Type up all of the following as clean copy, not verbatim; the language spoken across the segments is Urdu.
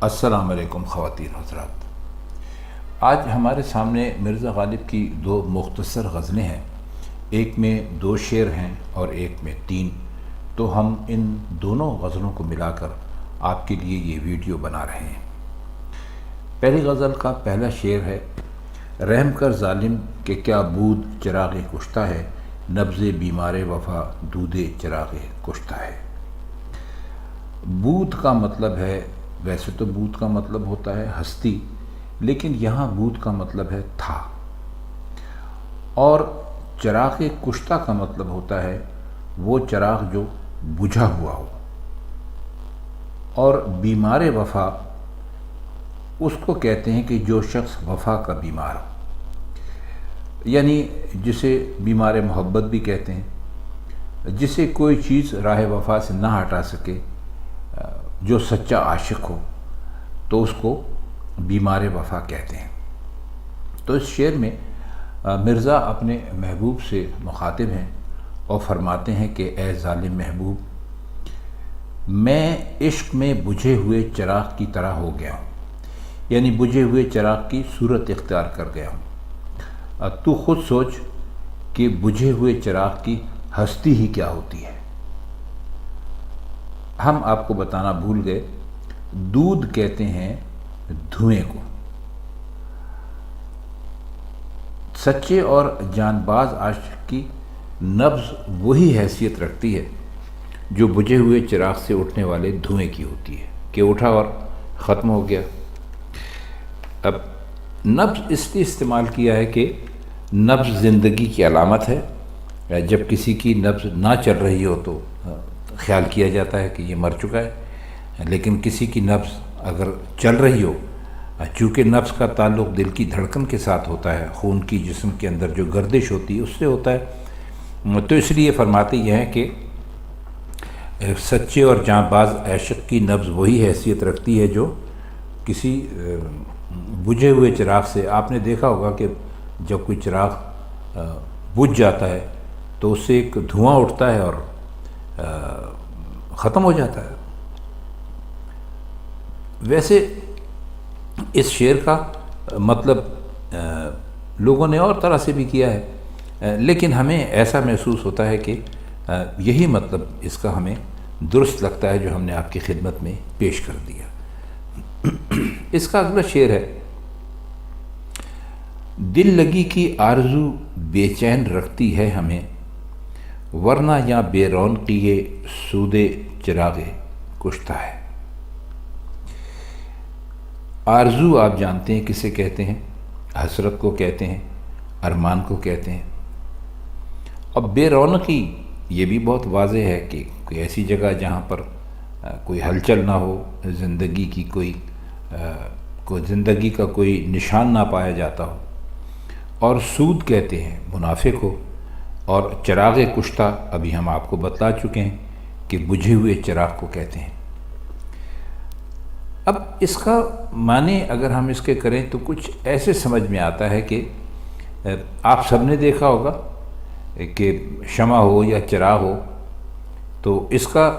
السلام علیکم خواتین حضرات۔ آج ہمارے سامنے مرزا غالب کی دو مختصر غزلیں ہیں، ایک میں 2 شعر ہیں اور ایک میں 3، تو ہم ان دونوں غزلوں کو ملا کر آپ کے لیے یہ ویڈیو بنا رہے ہیں۔ پہلی غزل کا پہلا شعر ہے: رحم کر ظالم کہ کیا بود چراغ کشتہ ہے، نبض بیمار وفا دود چراغ کشتہ ہے۔ بود کا مطلب ہے، ویسے تو بود کا مطلب ہوتا ہے ہستی، لیکن یہاں بود کا مطلب ہے تھا، اور چراغ کشتہ کا مطلب ہوتا ہے وہ چراغ جو بجھا ہوا ہو، اور بیمار وفا اس کو کہتے ہیں کہ جو شخص وفا کا بیمار ہو، یعنی جسے بیمار محبت بھی کہتے ہیں، جسے کوئی چیز راہ وفا سے نہ ہٹا سکے، جو سچا عاشق ہو تو اس کو بیمار وفا کہتے ہیں۔ تو اس شعر میں مرزا اپنے محبوب سے مخاطب ہیں اور فرماتے ہیں کہ اے ظالم محبوب، میں عشق میں بجھے ہوئے چراغ کی طرح ہو گیا ہوں، یعنی بجھے ہوئے چراغ کی صورت اختیار کر گیا ہوں۔ تو خود سوچ کہ بجھے ہوئے چراغ کی ہستی ہی کیا ہوتی ہے۔ ہم آپ کو بتانا بھول گئے، دودھ کہتے ہیں دھوئیں کو۔ سچے اور جان باز عاشق کی نبض وہی حیثیت رکھتی ہے جو بجھے ہوئے چراغ سے اٹھنے والے دھوئیں کی ہوتی ہے، کہ اٹھا اور ختم ہو گیا۔ اب نبض اس لیے استعمال کیا ہے کہ نبض زندگی کی علامت ہے۔ جب کسی کی نبض نہ چل رہی ہو تو خیال کیا جاتا ہے کہ یہ مر چکا ہے، لیکن کسی کی نبض اگر چل رہی ہو، چونکہ نبض کا تعلق دل کی دھڑکن کے ساتھ ہوتا ہے، خون کی جسم کے اندر جو گردش ہوتی ہے اس سے ہوتا ہے، تو اس لیے فرماتے یہ ہیں کہ سچے اور جاں باز عاشق کی نبض وہی حیثیت رکھتی ہے جو کسی بجھے ہوئے چراغ سے۔ آپ نے دیکھا ہوگا کہ جب کوئی چراغ بجھ جاتا ہے تو اس سے ایک دھواں اٹھتا ہے اور ختم ہو جاتا ہے۔ ویسے اس شعر کا مطلب لوگوں نے اور طرح سے بھی کیا ہے، لیکن ہمیں ایسا محسوس ہوتا ہے کہ یہی مطلب اس کا ہمیں درست لگتا ہے جو ہم نے آپ کی خدمت میں پیش کر دیا۔ اس کا اگلا شعر ہے: دل لگی کی آرزو بے چین رکھتی ہے ہمیں، ورنہ یا بے رونقی یہ سود چراغ کشتہ ہے۔ آرزو آپ جانتے ہیں کسے کہتے ہیں، حسرت کو کہتے ہیں، ارمان کو کہتے ہیں۔ اب بے رونقی یہ بھی بہت واضح ہے کہ کوئی ایسی جگہ جہاں پر کوئی ہلچل نہ ہو، زندگی کی کوئی زندگی کا کوئی نشان نہ پایا جاتا ہو، اور سود کہتے ہیں منافع کو، اور چراغ کشتہ ابھی ہم آپ کو بتلا چکے ہیں کہ بجھے ہوئے چراغ کو کہتے ہیں۔ اب اس کا معنی اگر ہم اس کے کریں تو کچھ ایسے سمجھ میں آتا ہے کہ آپ سب نے دیکھا ہوگا کہ شمع ہو یا چراغ ہو تو اس کا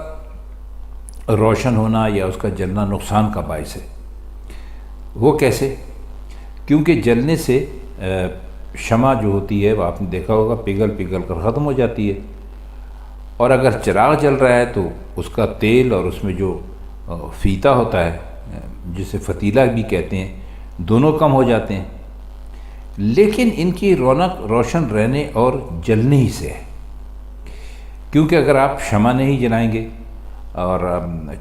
روشن ہونا یا اس کا جلنا نقصان کا باعث ہے۔ وہ کیسے؟ کیونکہ جلنے سے شمع جو ہوتی ہے وہ آپ نے دیکھا ہوگا پگھل پگھل کر ختم ہو جاتی ہے، اور اگر چراغ جل رہا ہے تو اس کا تیل اور اس میں جو فیتا ہوتا ہے جسے فتیلہ بھی کہتے ہیں، دونوں کم ہو جاتے ہیں۔ لیکن ان کی رونق روشن رہنے اور جلنے ہی سے ہے، کیونکہ اگر آپ شمع نہیں جلائیں گے اور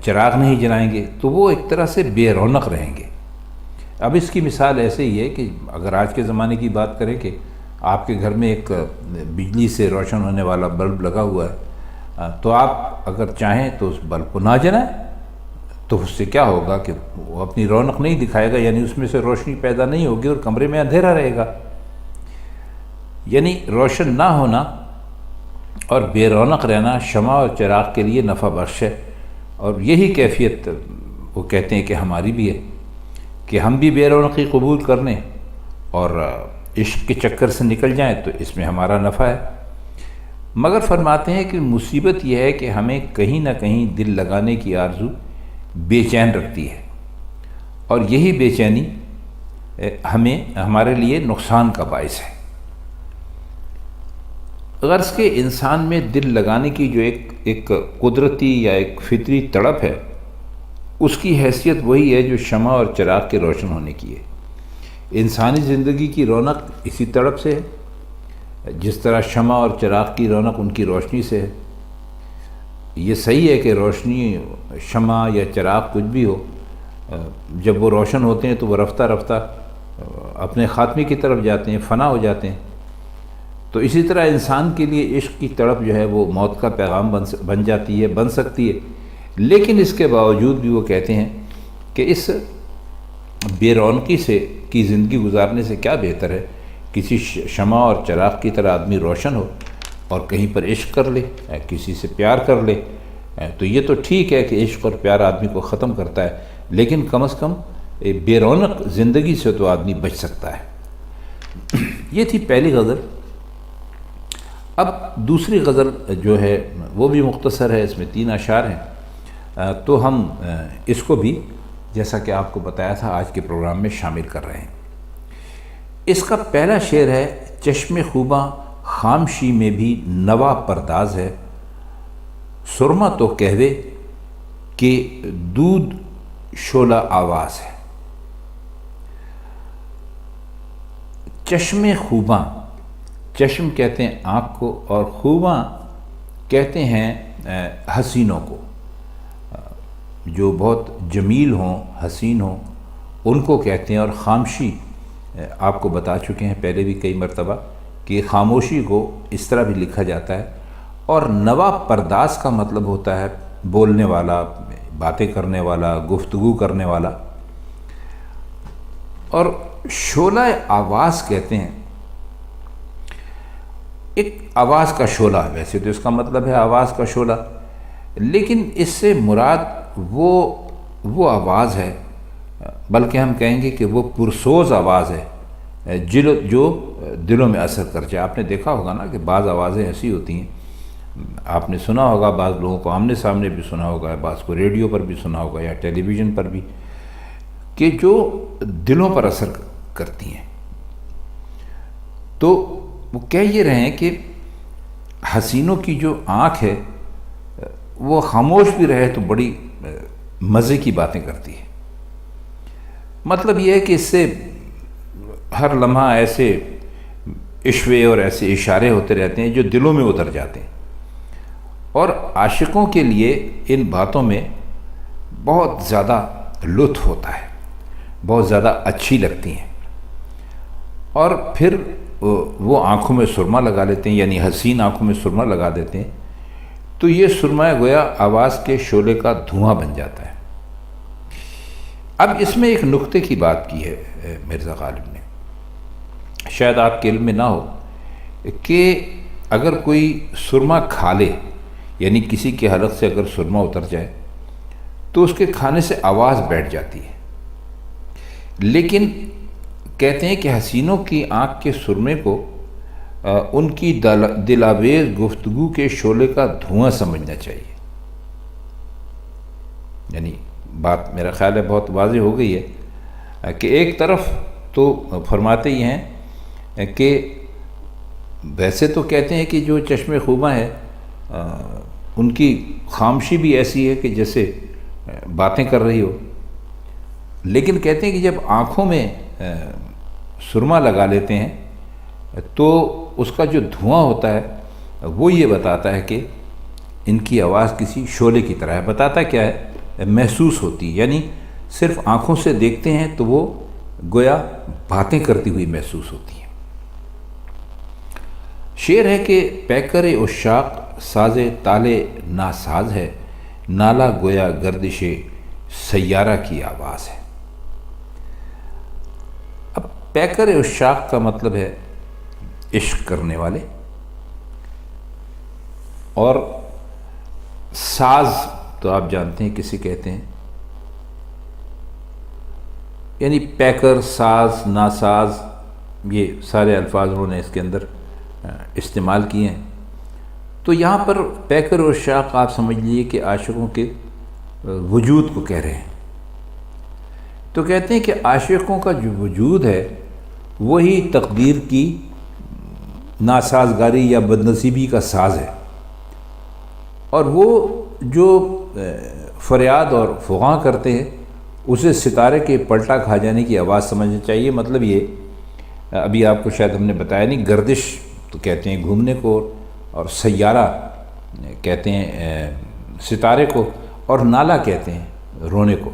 چراغ نہیں جلائیں گے تو وہ ایک طرح سے بے رونق رہیں گے۔ اب اس کی مثال ایسے ہی ہے کہ اگر آج کے زمانے کی بات کریں کہ آپ کے گھر میں ایک بجلی سے روشن ہونے والا بلب لگا ہوا ہے، تو آپ اگر چاہیں تو اس بلب کو نہ جلائیں تو اس سے کیا ہوگا کہ وہ اپنی رونق نہیں دکھائے گا، یعنی اس میں سے روشنی پیدا نہیں ہوگی اور کمرے میں اندھیرا رہے گا۔ یعنی روشن نہ ہونا اور بے رونق رہنا شمع اور چراغ کے لیے نفع بخش ہے، اور یہی کیفیت وہ کہتے ہیں کہ ہماری بھی ہے، کہ ہم بھی بے رونقی قبول کر لیں اور عشق کے چکر سے نکل جائیں تو اس میں ہمارا نفع ہے۔ مگر فرماتے ہیں کہ مصیبت یہ ہے کہ ہمیں کہیں نہ کہیں دل لگانے کی آرزو بے چین رکھتی ہے، اور یہی بے چینی ہمارے لیے نقصان کا باعث ہے۔ غرض کہ انسان میں دل لگانے کی جو ایک قدرتی یا ایک فطری تڑپ ہے، اس کی حیثیت وہی ہے جو شمع اور چراغ کے روشن ہونے کی ہے۔ انسانی زندگی کی رونق اسی تڑپ سے ہے، جس طرح شمع اور چراغ کی رونق ان کی روشنی سے ہے۔ یہ صحیح ہے کہ روشنی، شمع یا چراغ کچھ بھی ہو، جب وہ روشن ہوتے ہیں تو وہ رفتہ رفتہ اپنے خاتمے کی طرف جاتے ہیں، فنا ہو جاتے ہیں۔ تو اسی طرح انسان کے لیے عشق کی تڑپ جو ہے وہ موت کا پیغام بن جاتی ہے، بن سکتی ہے، لیکن اس کے باوجود بھی وہ کہتے ہیں کہ اس بے رونقی کی زندگی گزارنے سے کیا بہتر ہے کسی شمع اور چراغ کی طرح آدمی روشن ہو اور کہیں پر عشق کر لے، کسی سے پیار کر لے۔ تو یہ تو ٹھیک ہے کہ عشق اور پیار آدمی کو ختم کرتا ہے، لیکن کم از کم بے رونق زندگی سے تو آدمی بچ سکتا ہے۔ یہ تھی پہلی غزل۔ اب دوسری غزل جو ہے وہ بھی مختصر ہے، اس میں 3 اشعار ہیں، تو ہم اس کو بھی جیسا کہ آپ کو بتایا تھا آج کے پروگرام میں شامل کر رہے ہیں۔ اس کا پہلا شعر ہے: چشم خوباں خامشی میں بھی نوا پرداز ہے، سرما تو کہوے کہ دودھ شعلہ آواز ہے۔ چشم خوباں، چشم کہتے ہیں آنکھ کو، اور خوباں کہتے ہیں حسینوں کو، جو بہت جمیل ہوں، حسین ہوں، ان کو کہتے ہیں۔ اور خامشی آپ کو بتا چکے ہیں پہلے بھی کئی مرتبہ کہ خاموشی کو اس طرح بھی لکھا جاتا ہے۔ اور نوا پرداز کا مطلب ہوتا ہے بولنے والا، باتیں کرنے والا، گفتگو کرنے والا۔ اور شعلہ آواز کہتے ہیں ایک آواز کا شعلہ، ویسے تو اس کا مطلب ہے آواز کا شعلہ، لیکن اس سے مراد وہ آواز ہے، بلکہ ہم کہیں گے کہ وہ پرسوز آواز ہے جو دلوں میں اثر کر جائے۔ آپ نے دیکھا ہوگا نا کہ بعض آوازیں ایسی ہوتی ہیں، آپ نے سنا ہوگا، بعض لوگوں کو آمنے سامنے بھی سنا ہوگا، بعض کو ریڈیو پر بھی سنا ہوگا یا ٹیلی ویژن پر بھی، کہ جو دلوں پر اثر کرتی ہیں۔ تو وہ کہہ یہ رہے ہیں کہ حسینوں کی جو آنکھ ہے وہ خاموش بھی رہے تو بڑی مزے کی باتیں کرتی ہے۔ مطلب یہ ہے کہ اس سے ہر لمحہ ایسے اشوے اور ایسے اشارے ہوتے رہتے ہیں جو دلوں میں اتر جاتے ہیں، اور عاشقوں کے لیے ان باتوں میں بہت زیادہ لطف ہوتا ہے، بہت زیادہ اچھی لگتی ہیں، اور پھر وہ آنکھوں میں سرما لگا لیتے ہیں، یعنی حسین آنکھوں میں سرما لگا دیتے ہیں، تو یہ سرما گویا آواز کے شعلے کا دھواں بن جاتا ہے۔ اب اس میں ایک نقطے کی بات کی ہے مرزا غالب نے، شاید آپ کے علم میں نہ ہو، کہ اگر کوئی سرما کھا لے، یعنی کسی کے حلق سے اگر سرما اتر جائے تو اس کے کھانے سے آواز بیٹھ جاتی ہے، لیکن کہتے ہیں کہ حسینوں کی آنکھ کے سرمے کو ان کی دلاویز گفتگو کے شعلے کا دھواں سمجھنا چاہیے۔ یعنی بات میرا خیال ہے بہت واضح ہو گئی ہے کہ ایک طرف تو فرماتے ہی ہیں کہ ویسے تو کہتے ہیں کہ جو چشم خوباں ہے ان کی خامشی بھی ایسی ہے کہ جیسے باتیں کر رہی ہو، لیکن کہتے ہیں کہ جب آنکھوں میں سرما لگا لیتے ہیں تو اس کا جو دھواں ہوتا ہے وہ یہ بتاتا ہے کہ ان کی آواز کسی شعلے کی طرح ہے۔ بتاتا کیا ہے؟ محسوس ہوتی ہے، یعنی صرف آنکھوں سے دیکھتے ہیں تو وہ گویا باتیں کرتی ہوئی محسوس ہوتی ہیں۔ شعر ہے کہ پیکر عشاق ساز تالے ناساز ہے، نالا گویا گردش سیارہ کی آواز ہے۔ اب پیکر عشاق کا مطلب ہے عشق کرنے والے، اور ساز تو آپ جانتے ہیں کسے کہتے ہیں، یعنی پیکر، ساز، ناساز، یہ سارے الفاظ انہوں نے اس کے اندر استعمال کیے ہیں۔ تو یہاں پر پیکر اور عشاق آپ سمجھ لیجیے کہ عاشقوں کے وجود کو کہہ رہے ہیں، تو کہتے ہیں کہ عاشقوں کا جو وجود ہے وہی تقدیر کی ناسازگاری یا بدنصیبی کا ساز ہے، اور وہ جو فریاد اور فغاں کرتے ہیں اسے ستارے کے پلٹا کھا جانے کی آواز سمجھنا چاہیے۔ مطلب یہ ابھی آپ کو شاید ہم نے بتایا نہیں، گردش تو کہتے ہیں گھومنے کو، اور سیارہ کہتے ہیں ستارے کو، اور نالا کہتے ہیں رونے کو۔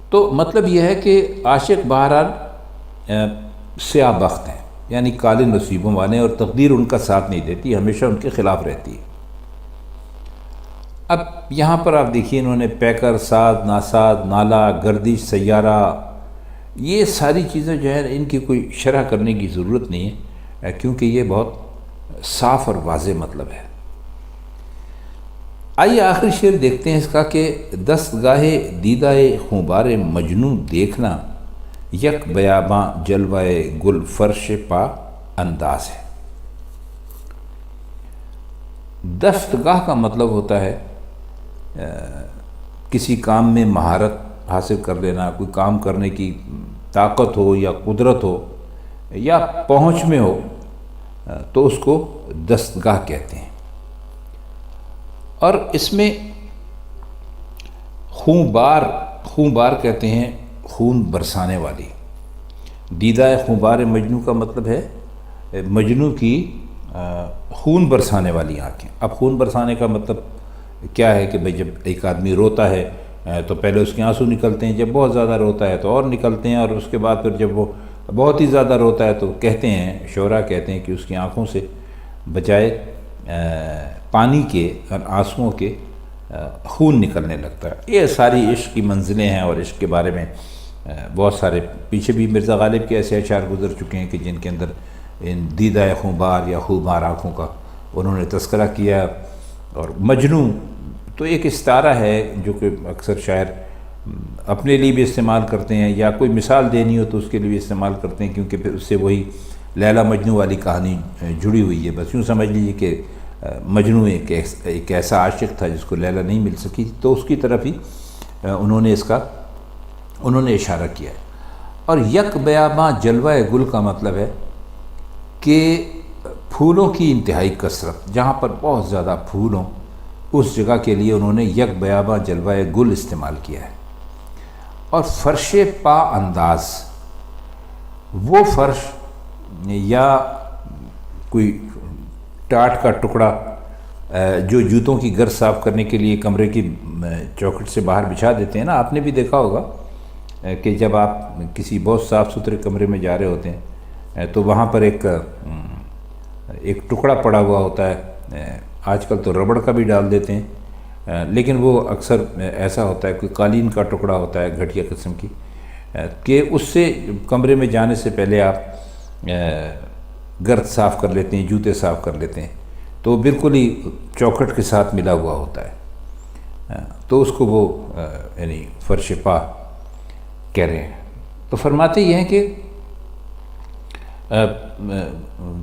تو مطلب یہ ہے کہ عاشق بہرحال سیاہ بخت ہیں، یعنی کالے نصیبوں والے، اور تقدیر ان کا ساتھ نہیں دیتی، ہمیشہ ان کے خلاف رہتی ہے۔ اب یہاں پر آپ دیکھیے انہوں نے پیکر، ساز، ناساز، نالا، گردش، سیارہ، یہ ساری چیزیں جو ہے ان کی کوئی شرح کرنے کی ضرورت نہیں ہے، کیونکہ یہ بہت صاف اور واضح مطلب ہے۔ آئیے آخری شعر دیکھتے ہیں اس کا کہ دستگاہ دیدہ خونبار مجنوں دیکھنا، یک بیاباں جلوہ گل فرش پا انداز ہے۔ دستگاہ کا مطلب ہوتا ہے کسی کام میں مہارت حاصل کر لینا، کوئی کام کرنے کی طاقت ہو یا قدرت ہو یا پہنچ میں ہو تو اس کو دستگاہ کہتے ہیں۔ اور اس میں خونبار کہتے ہیں خون برسانے والی۔ دیدہ خونبار مجنوں کا مطلب ہے مجنوں کی خون برسانے والی آنکھیں۔ اب خون برسانے کا مطلب کیا ہے کہ بھئی جب ایک آدمی روتا ہے تو پہلے اس کے آنسو نکلتے ہیں، جب بہت زیادہ روتا ہے تو اور نکلتے ہیں، اور اس کے بعد پھر جب وہ بہت ہی زیادہ روتا ہے تو کہتے ہیں، شعراء کہتے ہیں کہ اس کی آنکھوں سے بجائے پانی کے اور آنسوؤں کے خون نکلنے لگتا ہے۔ یہ ساری عشق کی منزلیں ہیں، اور عشق کے بارے میں بہت سارے پیچھے بھی مرزا غالب کے ایسے اشعار گزر چکے ہیں کہ جن کے اندر ان دیدہ خونبار یا خوبار آنکھوں کا انہوں نے تذکرہ کیا۔ اور مجنوں تو ایک استعارہ ہے جو کہ اکثر شاعر اپنے لیے بھی استعمال کرتے ہیں، یا کوئی مثال دینی ہو تو اس کے لیے بھی استعمال کرتے ہیں، کیونکہ پھر اس سے وہی لیلا مجنوں والی کہانی جڑی ہوئی ہے۔ بس یوں سمجھ لیجیے کہ مجنوں ایک ایسا عاشق تھا جس کو لیلا نہیں مل سکی، تو اس کی طرف ہی انہوں نے اشارہ کیا ہے۔ اور یک بیاباں جلوہ گل کا مطلب ہے کہ پھولوں کی انتہائی کثرت، جہاں پر بہت زیادہ پھول ہوں اس جگہ کے لیے انہوں نے یک بیاباں جلوہ گل استعمال کیا ہے۔ اور فرش پا انداز، وہ فرش یا کوئی ٹاٹ کا ٹکڑا جو جوتوں کی گرد صاف کرنے کے لیے کمرے کی چوکھٹ سے باہر بچھا دیتے ہیں نا، آپ نے بھی دیکھا ہوگا کہ جب آپ کسی بہت صاف ستھرے کمرے میں جا رہے ہوتے ہیں تو وہاں پر ایک ٹکڑا پڑا ہوا ہوتا ہے، آج کل تو ربڑ کا بھی ڈال دیتے ہیں، لیکن وہ اکثر ایسا ہوتا ہے، کوئی قالین کا ٹکڑا ہوتا ہے گھٹیا قسم کی، کہ اس سے کمرے میں جانے سے پہلے آپ گرد صاف کر لیتے ہیں، جوتے صاف کر لیتے ہیں، تو بالکل ہی چوکھٹ کے ساتھ ملا ہوا ہوتا ہے، تو اس کو وہ یعنی فرش پا کہہ رہے ہیں۔ تو فرماتے یہ ہیں کہ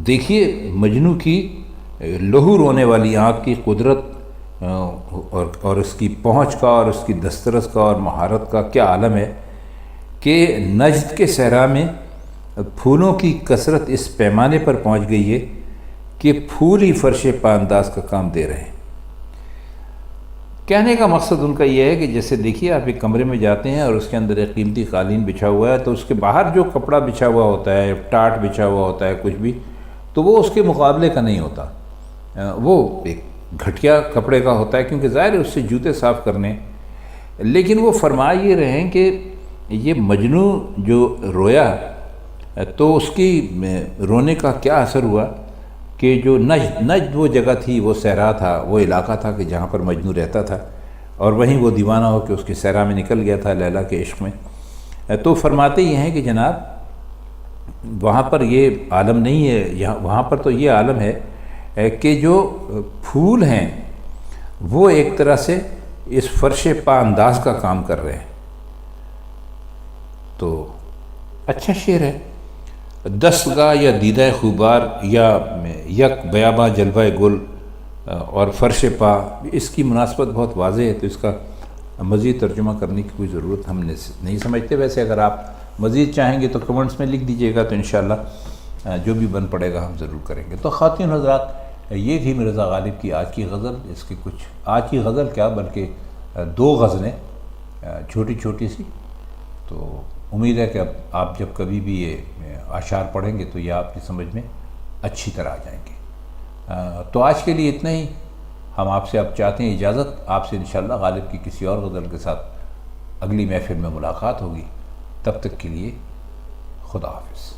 دیکھیے مجنوں کی لہو رونے والی آنکھ کی قدرت اور اس کی پہنچ کا اور اس کی دسترس کا اور مہارت کا کیا عالم ہے کہ نجد کے صحرا میں پھولوں کی کثرت اس پیمانے پر پہنچ گئی ہے کہ پھول ہی فرش پا انداز کا کام دے رہے ہیں۔ کہنے کا مقصد ان کا یہ ہے کہ جیسے دیکھیے آپ ایک کمرے میں جاتے ہیں اور اس کے اندر ایک قیمتی قالین بچھا ہوا ہے، تو اس کے باہر جو کپڑا بچھا ہوا ہوتا ہے، ٹاٹ بچھا ہوا ہوتا ہے، کچھ بھی، تو وہ اس کے مقابلے کا نہیں ہوتا، وہ ایک گھٹیا کپڑے کا ہوتا ہے، کیونکہ ظاہر ہے اس سے جوتے صاف کرنے۔ لیکن وہ فرما یہ رہے ہیں کہ یہ مجنوں جو رویا تو اس کی رونے کا کیا اثر ہوا کہ جو نجد وہ جگہ تھی، وہ صحرا تھا، وہ علاقہ تھا کہ جہاں پر مجنوں رہتا تھا، اور وہیں وہ دیوانہ ہو کے اس کے صحرا میں نکل گیا تھا لیلا کے عشق میں۔ تو فرماتے یہ ہیں کہ جناب وہاں پر یہ عالم نہیں ہے، وہاں پر تو یہ عالم ہے کہ جو پھول ہیں وہ ایک طرح سے اس فرش پا انداز کا کام کر رہے ہیں۔ تو اچھا شعر ہے۔ دستگاہ یا دیدہ خوبار یا یک بیاباں جلوہ گل اور فرش پا، اس کی مناسبت بہت واضح ہے، تو اس کا مزید ترجمہ کرنے کی کوئی ضرورت ہم نہیں سمجھتے. ویسے اگر آپ مزید چاہیں گے تو کمنٹس میں لکھ دیجیے گا، تو انشاءاللہ جو بھی بن پڑے گا ہم ضرور کریں گے. تو خواتین حضرات، یہ تھی مرزا غالب کی آج کی غزل. اس کی کچھ آج کی غزل کیا بلکہ 2 غزلیں چھوٹی چھوٹی سی. تو امید ہے کہ اب آپ جب کبھی بھی یہ اشعار پڑھیں گے تو یہ آپ کی سمجھ میں اچھی طرح آ جائیں گے. تو آج کے لیے اتنا ہی. ہم آپ سے اب چاہتے ہیں اجازت. آپ سے انشاءاللہ غالب کی کسی اور غزل کے ساتھ اگلی محفل میں ملاقات ہوگی. تب تک کے لیے خدا حافظ.